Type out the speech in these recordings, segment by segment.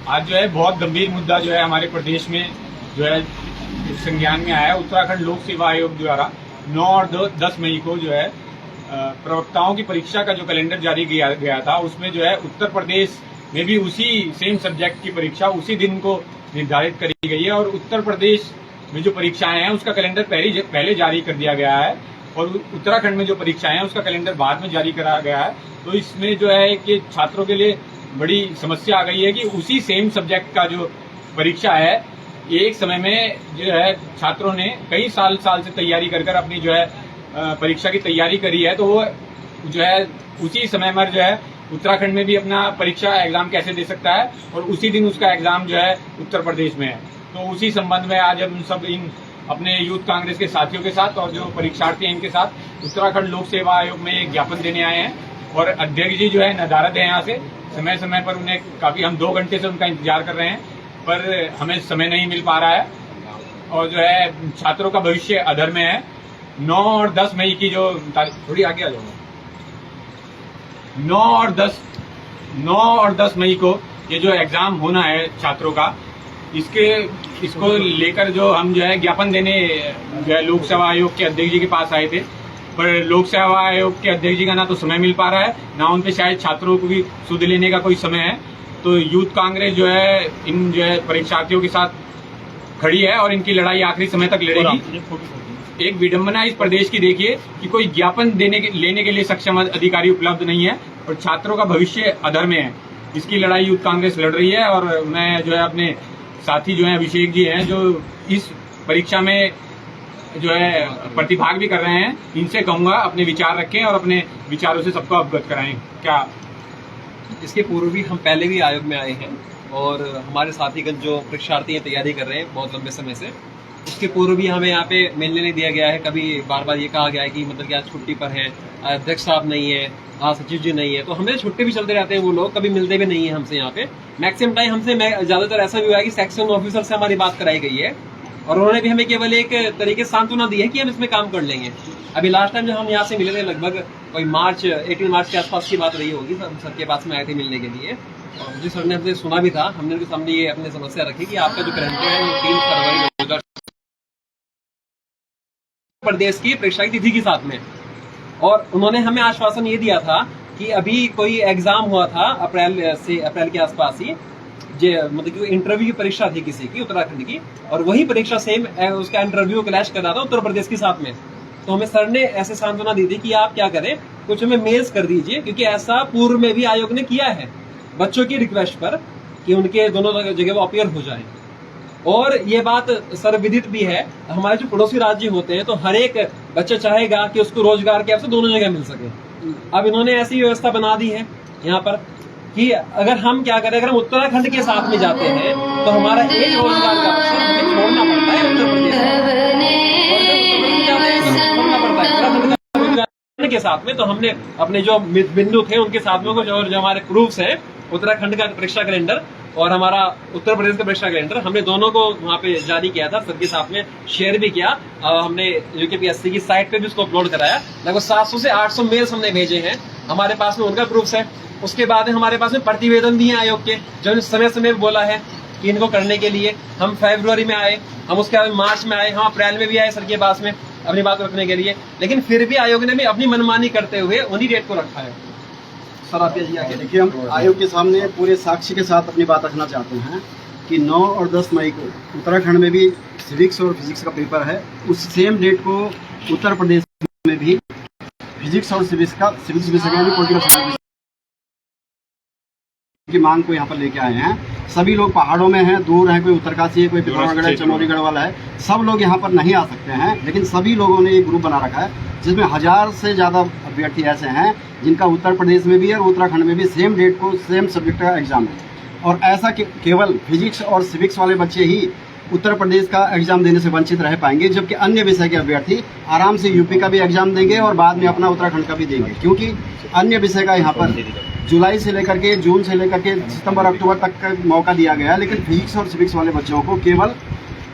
आज जो है बहुत गंभीर मुद्दा जो है हमारे प्रदेश में जो है संज्ञान में आया है। उत्तराखंड लोक सेवा आयोग द्वारा 9 और 10 मई को जो है प्रवक्ताओं की परीक्षा का जो कैलेंडर जारी किया गया था, उसमें जो है उत्तर प्रदेश में भी उसी सेम सब्जेक्ट की परीक्षा उसी दिन को निर्धारित करी गई है और उत्तर प्रदेश में जो परीक्षाएं हैं उसका कैलेंडर पहले जारी कर दिया गया है और उत्तराखंड में जो परीक्षाएं हैं उसका कैलेंडर बाद में जारी करा गया है। तो इसमें जो है कि छात्रों के लिए बड़ी समस्या आ गई है कि उसी सेम सब्जेक्ट का जो परीक्षा है एक समय में जो है छात्रों ने कई साल से तैयारी कर अपनी जो है परीक्षा की तैयारी करी है, तो वो जो है उसी समय पर जो है उत्तराखंड में भी अपना परीक्षा एग्जाम कैसे दे सकता है और उसी दिन उसका एग्जाम जो है उत्तर प्रदेश में है। तो उसी संबंध में आज हम सब इन अपने यूथ कांग्रेस के साथियों के साथ और जो परीक्षार्थी हैं इनके साथ उत्तराखंड लोक सेवा आयोग में एक ज्ञापन देने आए हैं और अध्यक्ष जी जो है नदारद है यहाँ से समय समय पर उन्हें काफी हम 2 घंटे से उनका इंतजार कर रहे हैं पर हमें समय नहीं मिल पा रहा है और जो है छात्रों का भविष्य अधर में है। 9 और 10 मई की जो तारीख थोड़ी आगे आ जाऊंगा 9 और 10 मई को ये जो एग्जाम होना है छात्रों का इसको लेकर जो हम जो है ज्ञापन देने जो है लोक सेवा आयोग के अध्यक्ष जी के पास आए थे, पर लोक सेवा आयोग के अध्यक्ष जी का ना तो समय मिल पा रहा है ना उन पे शायद छात्रों को भी सुध लेने का कोई समय है। तो यूथ कांग्रेस जो है इन जो है परीक्षार्थियों के साथ खड़ी है और इनकी लड़ाई आखिरी समय तक लड़ेगी। एक विडंबना इस प्रदेश की देखिए कि कोई ज्ञापन लेने के लिए सक्षम अधिकारी उपलब्ध नहीं है और छात्रों का भविष्य अधर में है। इसकी लड़ाई यूथ कांग्रेस लड़ रही है और मैं जो है अपने साथी जो है अभिषेक जी हैं जो इस परीक्षा में जो है प्रतिभाग भी कर रहे हैं, इनसे कहूंगा अपने विचार रखें और अपने विचारों से सबको अवगत कराएं। क्या इसके पूर्व भी हम पहले भी आयोग में आए हैं और हमारे साथीगण जो परीक्षार्थी हैं तैयारी कर रहे हैं बहुत लंबे समय से, उसके पूर्व भी हमें यहाँ पे मिलने नहीं दिया गया है। कभी बार बार ये कहा गया है कि मतलब कि आज छुट्टी पर है, अध्यक्ष साहब नहीं है, सचिव जी नहीं है, तो हमें छुट्टी भी चलते रहते हैं, वो लोग कभी मिलते भी नहीं है हमसे। यहाँ पे मैक्सिमम टाइम हमसे ज्यादातर ऐसा भी हुआ है कि सेक्शन ऑफिसर से हमारी बात कराई गई है और उन्होंने भी हमें केवल एक तरीके से सांत्वना दी है कि हम इसमें काम कर लेंगे। अभी लास्ट टाइम जब हम यहाँ से मिले थे लगभग कोई 18 मार्च के आसपास की बात रही होगी, सर के पास में आए थे मिलने के लिए और मुझे सर ने हमसे सुना भी था। हमने उनके सामने ये अपनी समस्या रखी कि आपका जो कैलेंडर है वो 3 फरवरी 2000 प्रदेश की परीक्षा की तिथि के साथ में, और उन्होंने हमें आश्वासन ये दिया था कि अभी कोई एग्जाम हुआ था अप्रैल के आसपास ही, मतलब कि इंटरव्यू की परीक्षा थी किसी की उत्तराखंड की, और वही परीक्षा सेम उसका इंटरव्यू क्लैश कर रहा था उत्तर प्रदेश के साथ में। तो हमें सर ने ऐसे सांत्वना दी थी कि आप क्या करें, कुछ हमें मेल्स कर दीजिए, क्योंकि ऐसा पूर्व में भी आयोग ने किया है बच्चों की रिक्वेस्ट पर कि उनके दोनों जगह वो अपीयर हो जाए। और ये बात सर विदित भी है, हमारे जो पड़ोसी राज्य होते हैं तो हर एक बच्चा चाहेगा कि उसको रोजगार के अवसर दोनों जगह मिल सके। अब इन्होंने ऐसी व्यवस्था बना दी है यहाँ पर कि अगर हम क्या करें, अगर हम उत्तराखंड के साथ में जाते हैं तो हमारा एक रोजगार का अवसर हमें छोड़ना पड़ता है उत्तर प्रदेश के साथ में। तो हमने अपने जो बिंदु थे उनके साथ में कुछ और जो हमारे प्रूफ्स हैं, उत्तराखंड का परीक्षा कैलेंडर और हमारा उत्तर प्रदेश का परीक्षा कैलेंडर, हमने दोनों को वहाँ पे जारी किया था, सबके साथ में शेयर भी किया। हमने यूकेपीएससी की साइट पे भी उसको अपलोड कराया। लगभग 700 से 800 मेल्स हमने भेजे हैं, हमारे पास में उनका प्रूफ्स है। उसके बाद हमारे पास में प्रतिवेदन भी है आयोग के, जो समय समय बोला है कि इनको करने के लिए। हम फरवरी में आए, हम उसके बाद मार्च में आए, हम अप्रैल में भी आए सर के पास में अपनी बात रखने के लिए, लेकिन फिर भी आयोग ने भी अपनी मनमानी करते हुए उन्हीं डेट को रखा है। सर आप जी आगे देखिए, हम आयोग के सामने पूरे साक्ष्य के साथ अपनी बात रखना चाहते हैं कि 9 और 10 मई को उत्तराखंड में भी सिविक्स और फिजिक्स का पेपर है। उस सेम डेट को उत्तर प्रदेश में भी फिजिक्स और सिविक्स विषय का भी पॉलिटिकल साइंस की मांग को यहाँ पर लेके आए हैं। सभी लोग पहाड़ों में हैं, दूर हैं, कोई उत्तरकाशी है, कोई पिथौरागढ़ है, चमोलीगढ़ वाला है, सब लोग यहाँ पर नहीं आ सकते हैं। लेकिन सभी लोगों ने एक ग्रुप बना रखा है जिसमें 1000 से ज़्यादा अभ्यर्थी ऐसे हैं जिनका उत्तर प्रदेश में भी और उत्तराखंड में भी सेम डेट को सेम सब्जेक्ट का एग्जाम है। और ऐसा केवल फिजिक्स और सिविक्स वाले बच्चे ही उत्तर प्रदेश का एग्जाम देने से वंचित रह पाएंगे, जबकि अन्य विषय के अभ्यर्थी आराम से यूपी का भी एग्जाम देंगे और बाद में अपना उत्तराखंड का भी देंगे, क्योंकि अन्य विषय का यहाँ पर जुलाई से लेकर के जून से लेकर के सितंबर अक्टूबर तक का मौका दिया गया है। लेकिन फिजिक्स और सिविक्स वाले बच्चों को केवल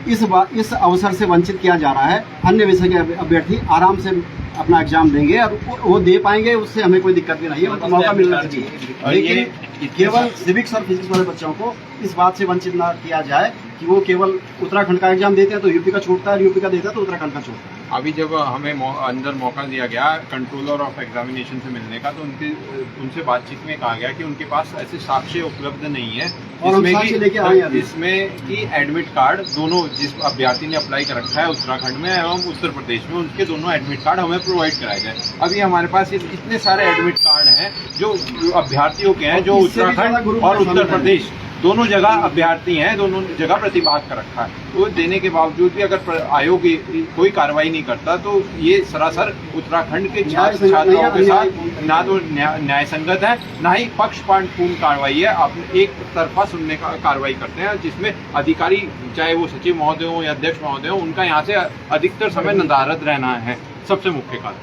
इस अवसर से वंचित किया जा रहा है। अन्य विषय के अभ्यर्थी आराम से अपना एग्जाम देंगे और वो दे पाएंगे, उससे हमें कोई दिक्कत भी नहीं है, उनको मौका मिलना चाहिए। लेकिन केवल सिविक्स और फिजिक्स वाले बच्चों को इस बात से वंचित ना किया जाए कि वो केवल उत्तराखंड का एग्जाम देते हैं तो यूपी का छूटता है, यूपी का देता है तो उत्तराखंड का छूटता है। अभी जब हमें अंदर मौका दिया गया कंट्रोलर ऑफ एग्जामिनेशन से मिलने का, तो उनसे बातचीत में कहा गया कि उनके पास ऐसे साक्ष्य उपलब्ध नहीं है और हम साक्ष्य लेके आए हैं। इसमें कि एडमिट कार्ड दोनों जिस अभ्यर्थी ने अप्लाई कर रखा है उत्तराखंड में एवं उत्तर प्रदेश में, उनके दोनों एडमिट कार्ड हमें प्रोवाइड कराए जाए। अभी हमारे पास इतने सारे एडमिट कार्ड हैं जो अभ्यर्थियों के हैं, जो उत्तराखंड और उत्तर प्रदेश दोनों जगह अभ्यर्थी हैं, दोनों जगह प्रतिभाग कर रखा है। वो देने के बावजूद भी अगर आयोग कोई कार्रवाई नहीं करता तो ये सरासर उत्तराखंड के छात्रों के साथ ना तो न्याय संगत है, ना ही पक्षपातपूर्ण कार्रवाई है। आप एक तरफा सुनने का कार्रवाई करते हैं जिसमें अधिकारी चाहे वो सचिव महोदय हो या अध्यक्ष महोदय हो, उनका यहाँ से अधिकतर समय नदारद रहना है सबसे मुख्य कारण।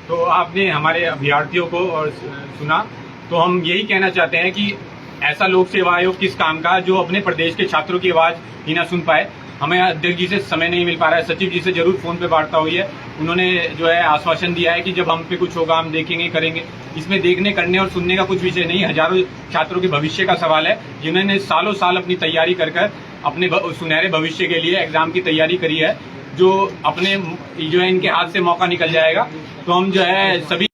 तो आपने हमारे अभ्यर्थियों को और सुना, तो हम यही कहना चाहते हैं कि ऐसा लोक सेवा आयोग किस काम का जो अपने प्रदेश के छात्रों की आवाज ही ना सुन पाए। हमें अध्यक्ष जी से समय नहीं मिल पा रहा है, सचिव जी से जरूर फोन पे वार्ता हुई है, उन्होंने जो है आश्वासन दिया है कि जब हम पे कुछ होगा हम देखेंगे करेंगे। इसमें देखने करने और सुनने का कुछ विषय नहीं, हजारों छात्रों के भविष्य का सवाल है जिन्होंने सालों साल अपनी तैयारी कर अपने सुनहरे भविष्य के लिए एग्जाम की तैयारी करी है, जो अपने जो है इनके हाथ से मौका निकल जाएगा। तो हम जो है सभी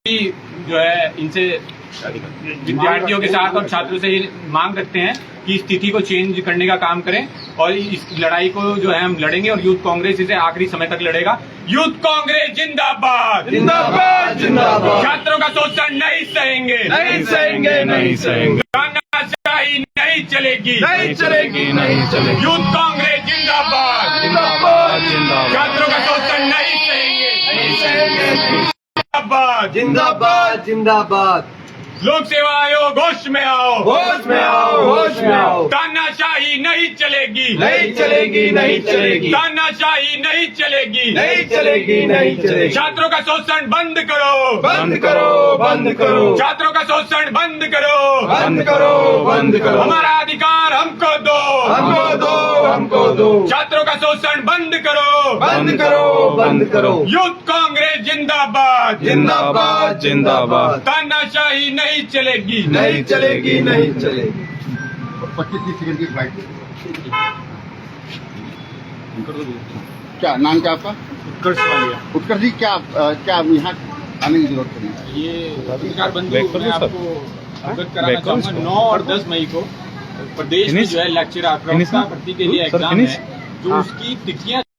जो है इनसे विद्यार्थियों के साथ और छात्रों से ये मांग रखते हैं कि स्थिति को चेंज करने का काम करें और इस लड़ाई को जो है हम लड़ेंगे और यूथ कांग्रेस इसे आखिरी समय तक लड़ेगा। यूथ कांग्रेस जिंदाबाद, जिंदाबाद, जिंदाबाद। छात्रों का शोषण नहीं सहेंगे, नहीं सहेंगे, नहीं सहेंगे। तानाशाही नहीं चलेगी, नहीं चलेगी, नहीं चलेगी। यूथ कांग्रेस जिंदाबाद, जिंदाबाद, जिंदाबाद। छात्रों का शोषण नहीं सहेंगे, नहीं सहेंगे। जिंदाबाद, जिंदाबाद, जिंदाबाद। लोक सेवा आयोग होश में आओ, होश में आओ, होश में आओ। तानाशाही नहीं चलेगी, नहीं चलेगी, नहीं चलेगी। तानाशाही नहीं चलेगी, नहीं चलेगी, नहीं चलेगी। छात्रों का शोषण बंद करो, बंद करो, बंद करो। छात्रों का शोषण बंद करो, बंद करो, बंद करो। हमारा अधिकार हमको दो, हमको दो, हमको दो। छात्रों का शोषण बंद करो, बंद करो, बंद करो। यूथ कांग्रेस जिंदाबाद, जिंदाबाद, जिंदाबाद। तानाशाही नहीं चलेगी, नहीं चलेगी, नहीं चलेगी। 25-30 सेकंड की फ्लाइट। क्या नाम क्या आपका? उत्कर्ष वालिया। उत्कर्ष जी, क्या यहाँ आने की जरूरत पड़ी? ये पत्रकार बंधु, मैं आपको अवगत कराना चाहूंगा 9 और 10 मई को प्रदेश में जो है लेक्चरर प्रवक्ता भर्ती के लिए एग्जाम है, जो उसकी तिथियां